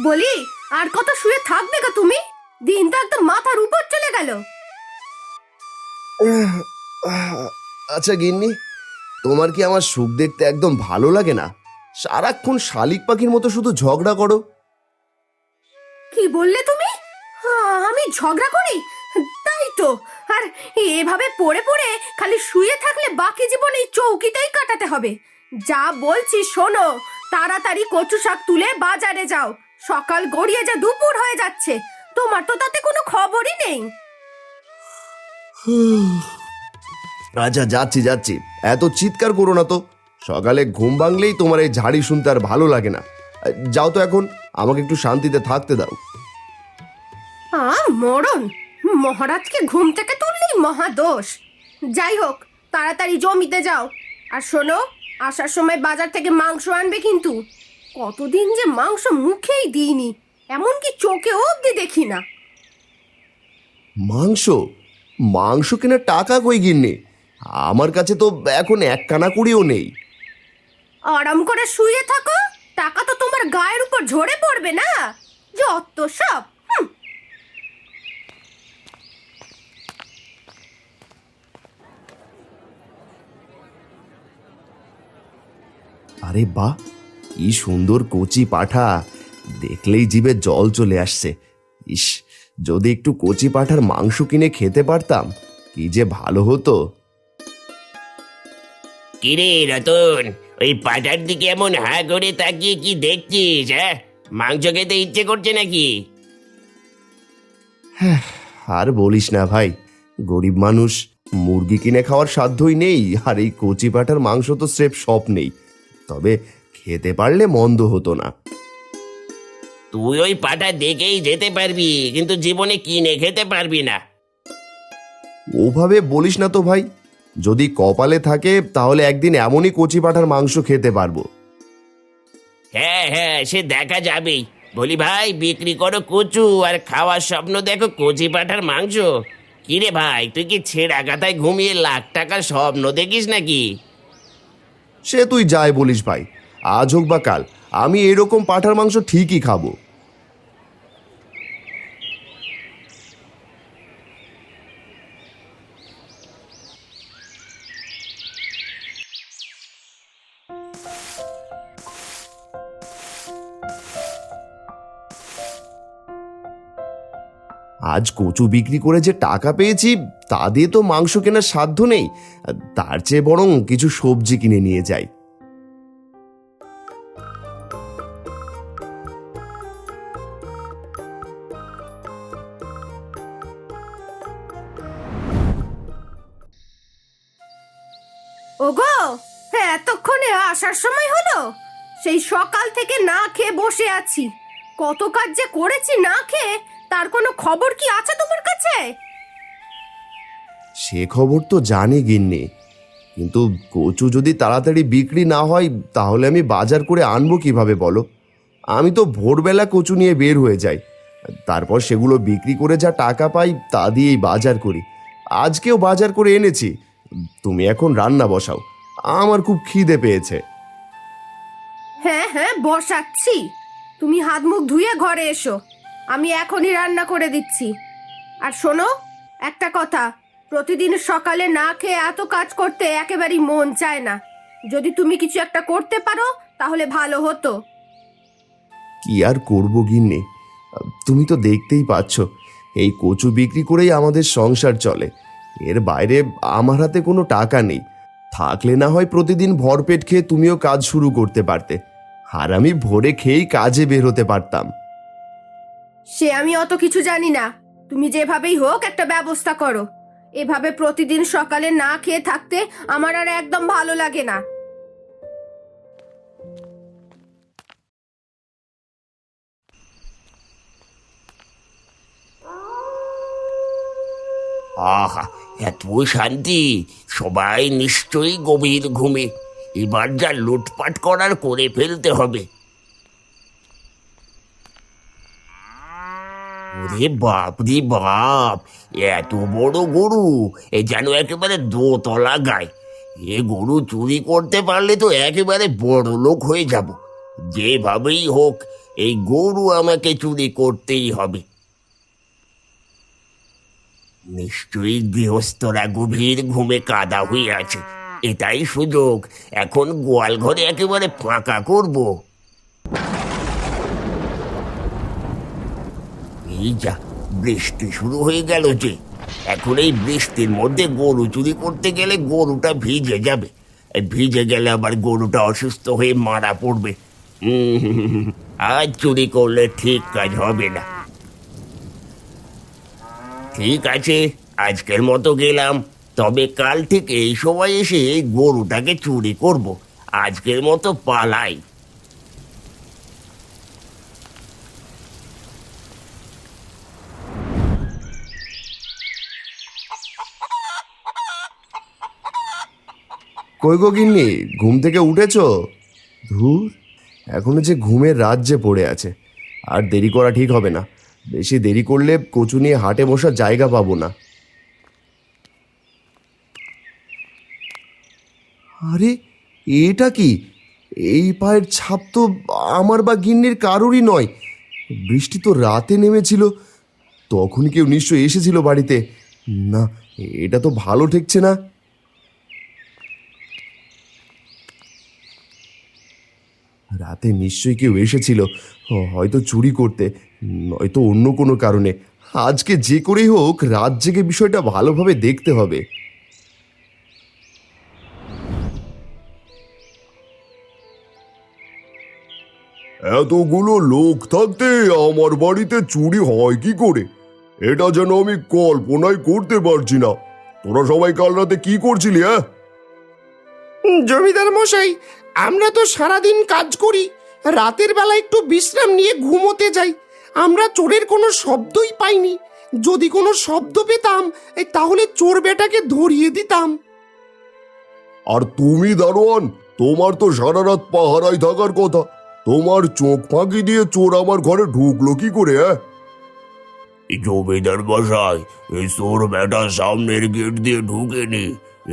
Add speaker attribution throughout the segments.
Speaker 1: বলি, আর কত শুয়ে থাকবে গো তুমি? দিন তো একদম মাথার উপর চলে গেল।
Speaker 2: আচ্ছা গিন্নি, তোমার কি আমার সুখ দেখতে একদম ভালো লাগে না? সারাক্ষণ শালিক পাখির মতো শুধু ঝগড়া করো।
Speaker 1: কি বললে তুমি? আমি ঝগড়া করি? তাই তো। আর এভাবে পড়ে পড়ে খালি শুয়ে থাকলে বাকি জীবন এই চৌকিতেই কাটাতে হবে। যা বলছি শোনো, তাড়াতাড়ি কচু শাক তুলে বাজারে যাও। সকাল গড়িয়ে যা দুপুর হয়ে যাচ্ছে, তোমার তো তাতে কোনো খবরই নেই।
Speaker 2: আচ্ছা যাচ্ছি যাচ্ছি, এত চিৎকার করো না তো। সকালে ঘুম ভাঙলেই তোমার এই ঝাড়ি শুনতে আর ভালো লাগে না। যাও তো এখন, আমাকে একটু শান্তিতে থাকতে দাও।
Speaker 1: মরণ! মহারাজকে ঘুম থেকে তুললেই মহাদোষ। যাই হোক, তাড়াতাড়ি জমিতে যাও। আর শোনো, আসার সময় বাজার থেকে মাংস আনবে কিন্তু। কতদিন যে মাংস মুখেই দিইনি, এমনকি চোখে অবধি দেখি না।
Speaker 2: মাংস? মাংস কেনার টাকা কই গিন্নি? আমার কাছে তো এখন এক কানা কুড়িও নেই।
Speaker 1: আরাম করে শুয়ে থাকো, টাকা তো তোমার গায়ের উপর ঝরে পড়বে না। যত সব।
Speaker 2: আরে বাহ, কি সুন্দর কচি পাঁঠা! দেখলেই জিভে জল চলে আসছে। ইস, যদি একটু কচি পাঁঠার মাংস কিনে খেতে পারতাম, কি যে ভালো হতো।
Speaker 3: কিরে রতন, ওই পাটার দিকে এমন হা করে তাকিয়ে কি দেখছিস? হ্যাঁ, মাংস খেতে ইচ্ছে করছে নাকি?
Speaker 2: আর বলিস না ভাই, গরিব মানুষ, মুরগি কিনে খাওয়ার সাধ্যই নেই, আর এই কচি পাঁঠার মাংস তো স্রেফ স্বপ্নেই। তবে খেতে পারলে মন্দ হতো না।
Speaker 3: তুই ওই পাটা দেখেই যেতে পারবি, কিন্তু জীবনে কিনে খেতে পারবি না।
Speaker 2: ওভাবে বলিস না তো ভাই, যদি কপালে থাকে তাহলে একদিন এমনই কচি পাঁঠার মাংস খেতে পারবো।
Speaker 3: হ্যাঁ হ্যাঁ, সে দেখা যাবেই। বলি ভাই, বিক্রি করো কচু আর খাওয়ার স্বপ্ন দেখো কচি পাঠার মাংস। কিরে ভাই, তুই কি ছেঁড়া কাথায় ঘুমিয়ে লাখ টাকার স্বপ্ন দেখিস নাকি?
Speaker 2: সে তুই যাই বলিস ভাই, আজ হোক বা কাল আমি এরকম পাঁঠার মাংস ঠিকই খাবো। আজ কচু বিক্রি করে যে টাকা পেয়েছি, তা দিয়ে তো মাংস কেনার সাধ্য নেই। তার চেয়ে বরং কিছু সবজি কিনে নিয়ে যাই।
Speaker 1: ওগো, এতক্ষণে আসার সময় হলো? সেই সকাল থেকে না খেয়ে বসে আছি। কত কাজ যে করেছি না খেয়ে, তার কোনো খবর কি আছে তোমার কাছে?
Speaker 2: সে খবর তো জানি গিন্নি, কিন্তু কচু যদি তাড়াতাড়ি বিক্রি না হয় তাহলে আমি বাজার করে আনবো কিভাবে বলো? আমি তো ভোরবেলা কচু নিয়ে বের হয়ে যাই, তারপর সেগুলো বিক্রি করে যা টাকা পাই তা দিয়েই বাজার করি। আজকেও বাজার করে এনেছি। তুমি এখন রান্না বসাও, আমার খুব খিদে পেয়েছে।
Speaker 1: হ্যাঁ হ্যাঁ, বসাচ্ছি। তুমি হাত মুখ ধুয়ে ঘরে এসো, আমি এখনই রান্না করে দিচ্ছি। আর শোনো, একটা কথা, প্রতিদিন সকালে না খেয়ে এত কাজ করতে একেবারেই মন চায় না। যদি তুমি কিছু একটা করতে পারো তাহলে ভালো হতো।
Speaker 2: কি আর করবো গিন্নি, তুমি তো দেখতেই পাচ্ছ, এই কচু বিক্রি করেই আমাদের সংসার চলে। এর বাইরে আমার হাতে কোনো টাকা নেই। থাকলে না হয় প্রতিদিন ভরপেট খেয়ে তুমিও কাজ শুরু করতে পারতে, আর আমি ভোরে খেয়েই কাজে বের হতে পারতাম।
Speaker 1: সে আমি অত কিছু জানি না, তুমি যেভাবেই হোক একটা ব্যবস্থা করো। এভাবে প্রতিদিন সকালে না খেয়ে থাকতে আমার আর একদম ভালো লাগে না।
Speaker 3: আহা, এত শান্তি! সবাই নিশ্চয়ই গভীর ঘুমে। এবার যা লুটপাট করার করে ফেলতে হবে। ওরে বাপ রে বাপ, এত বড় গরু! এ যেন একেবারে দোতলা গায়। এ গরু চুরি করতে পারলে তো একেবারে বড় লোক হয়ে যাব। যেভাবেই হোক এই গরু আমাকে চুরি করতেই হবে। নিশ্চয়ই গৃহস্থরা গভীর ঘুমে কাদা হয়ে আছে। এটাই সুযোগ, এখন গোয়াল ঘরে একেবারে ফাঁকা করব। এই যা, বৃষ্টি শুরু হয়ে গেল যে। এখন এই বৃষ্টির মধ্যে গরু চুরি করতে গেলে গরুটা ভিজে যাবে। এই ভিজে গেলে আবার গরুটা অসুস্থ হয়ে মারা পড়বে। আজ চুরি করলে ঠিক কাজ হবে না। ঠিক আছে, আজকের মতো গেলাম, তবে কাল ঠিক এই সময় এসে এই গরুটাকে চুরি করব। আজকের মতো পালাই।
Speaker 2: কই গো গিন্নি, ঘুম থেকে উঠেছো? ধুর, এখনো যে ঘুমের রাজ্যে পড়ে আছে। আর দেরি করা ঠিক হবে না, বেশি দেরি করলে কচু নিয়ে হাটে বসার জায়গা পাবো না। আরে এটা কি? এই পায়ের ছাপ তো আমার বা গিন্নির কারোরই নয়। বৃষ্টি তো রাতে নেমেছিল, তখন কেউ নিশ্চয়ই এসেছিল বাড়িতে। না, এটা তো ভালো ঠেকছে না। রাতে নিশ্চয়ই কেউ এসেছিল, হয়তো চুরি করতে, নয়তো অন্য কোনো কারণে। আজকে যে করেই হোক রাত জেগে বিষয়টা ভালোভাবে দেখতে হবে।
Speaker 4: এতগুলো লোক থাকতে আমার বাড়িতে চুরি হয় কি করে? এটা যেন আমি কল্পনাই করতে পারছি না। তোরা সবাই কাল রাতে কি করছিলি? হ্যাঁ,
Speaker 5: জমিদার মশাই, আমরা তো সারাদিন কাজ করি, রাতের বেলা একটু বিশ্রাম নিয়ে ঘুমোতে যাই। আমরা চোরের কোনো শব্দই পাইনি। যদি কোনো শব্দ পেতাম তাহলে চোর বেটাকে ধরিয়ে দিতাম।
Speaker 4: আর তুমি দারোয়ান, তোমার তো সারা রাত পাহারায় থাকার কথা। তোমার চোখ ফাঁকি দিয়ে চোর আমার ঘরে ঢুকলো কি করে? হ্যাঁ,
Speaker 3: জমিদার মশাই, এই চোর বেটা সামনের গেট দিয়ে ঢুকেনি,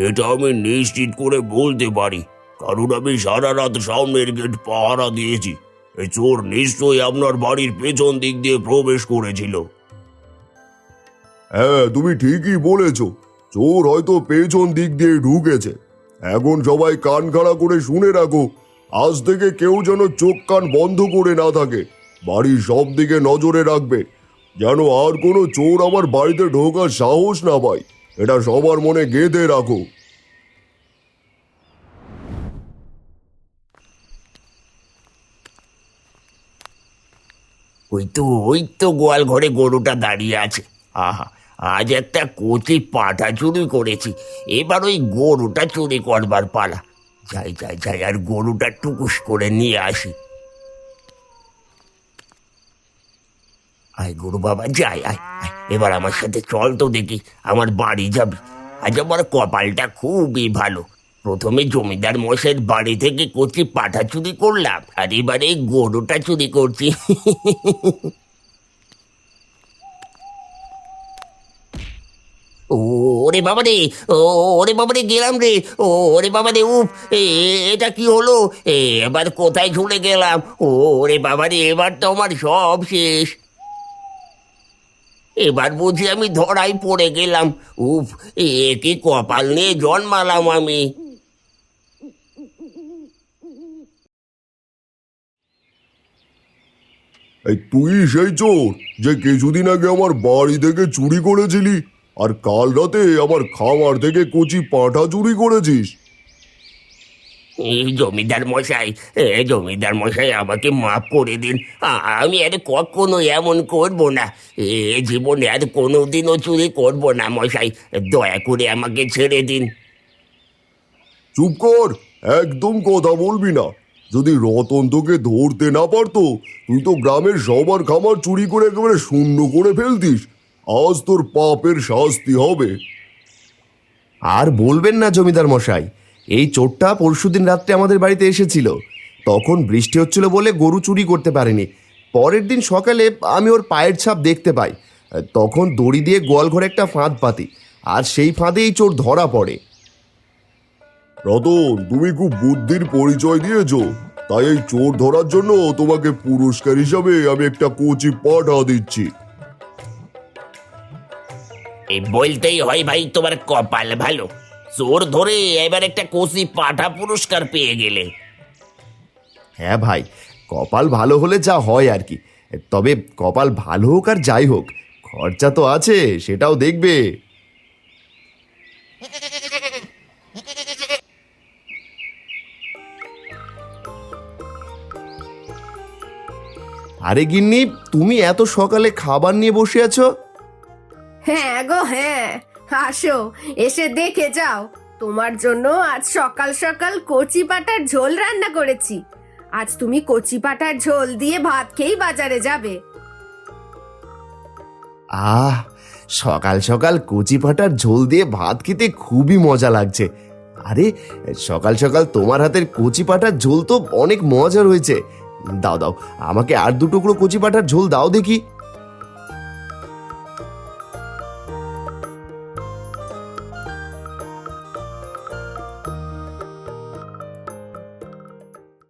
Speaker 3: এটা আমি নিশ্চিত করে বলতে পারি, কারণ আমি সারা রাত সামনের গেট পাহারা দিয়েছি। এই চোর নিশ্চয়ই আপনার বাড়ির পেছন দিক দিয়ে প্রবেশ করেছিল।
Speaker 4: হ্যাঁ, তুমি ঠিকই বলেছ। চোর হয়তো পেছন দিক দিয়ে ঢুকেছে। এখন সবাই কান খাড়া করে শুনে রাখো, আজ থেকে কেউ যেন চোখ কান বন্ধ করে না থাকে। বাড়ির সব দিকে নজরে রাখবে, যেন আর কোনো চোর আমার বাড়িতে ঢোকার সাহস না পায়। এটা সবার মনে গেঁথে রাখো।
Speaker 3: ওই তো গোয়াল ঘরে গরুটা দাঁড়িয়ে আছে। আহা, আজ একটা কচি পাঠা চুরি করেছি, এবার ওই গরুটা চুরি করবার পালা। যাই যাই যাই, আর গরুটা টুকুস করে নিয়ে আসি। আয় গরু বাবা, যাই, আয় আয়, এবার আমার সাথে চল তো দেখি, আমার বাড়ি যাবি। আজ আমার কপালটা খুবই ভালো। প্রথমে জমিদার মশাইয়ের বাড়ি থেকে কচি পাঠা চুরি করলাম, আর এবারে এই গরুটা চুরি করছি। ওরে বাবা রে, ওরে বাবা রে, গেলাম রে। ওরে বাবা রে, উফ, এটা কি হলো? এবার কোথায় ঝুলে গেলাম? ওরে বাবা রে, এবার তো আমার সব শেষ। এবার বুঝি আমি ধরাই পড়ে গেলাম। উফ, কি কপাল নিয়ে জন্মালাম আমি।
Speaker 4: এই তুই সেই চোর যে কিছুদিন আগে আমার বাড়ি থেকে চুরি করেছিলি, আর কাল রাতে আমার খামার থেকে কচি পাঁঠা চুরি করেছিস?
Speaker 3: এই জমিদার মশাই, আমাকে মাফ করে দিন। আমি আর কখনো এমন করব না। জীবনে আর কোনোদিনও চুরি করব না মশাই, দয়া করে আমাকে ছেড়ে দিন।
Speaker 4: চুপ কর, একদম কথা বলবি না। যদি রতন তোকে ধরতে না পারতো, তুই তো গ্রামের সবার খামার চুরি করে একেবারে শূন্য করে ফেলতিস। আজ তোর পাপের শাস্তি হবে।
Speaker 2: আর বলবেন না জমিদার মশাই, এই চোরটা পরশুদিন রাত্রে আমাদের বাড়িতে এসেছিল। তখন বৃষ্টি হচ্ছিল বলে গরু চুরি করতে পারেনি। পরের দিন সকালে আমি ওর পায়ের ছাপ দেখতে পাই। তখন দড়ি দিয়ে গোয়াল ঘরে একটা ফাঁদ পাতি, আর সেই ফাঁদে এই চোর ধরা পড়ে।
Speaker 4: রতন, তুমি খুব বুদ্ধির পরিচয় দিয়েছো। তাই এই চোর ধরার জন্য তোমাকে পুরস্কার হিসাবে আমি একটা কচি পাঠা দিচ্ছি।
Speaker 3: এই বলতেই হয় ভাই, তোমার কপাল ভালো। চোর ধরে এবার একটা কষি পাঠা পুরস্কার পেয়ে গেলে।
Speaker 2: হ্যাঁ ভাই, কপাল ভালো হলে যা হয় আর কি। তবে কপাল ভালো হোক আর যাই হোক, খরচা তো আছে, সেটাও দেখবে। আরে গিন্নি, তুমি এত সকালে খাবার নিয়ে বসে আছো?
Speaker 1: হ্যাঁ গো হ্যাঁ, আসো, এসে দেখে যাও। তোমার জন্য আজ সকাল সকাল কচি পাঁঠার ঝোল রান্না করেছি। আজ তুমি কচি পাঁঠার ঝোল দিয়ে ভাত খেয়েই বাজারে যাবে।
Speaker 2: আহ, সকাল সকাল কচি পাঁঠার ঝোল দিয়ে ভাত খেতে খুবই মজা লাগছে। আরে, সকাল সকাল তোমার হাতের কচি পাঁঠার ঝোল তো অনেক মজার হয়েছে। দাও দাও, আমাকে আর দুটো কচি পাঁঠার ঝোল দাও দেখি।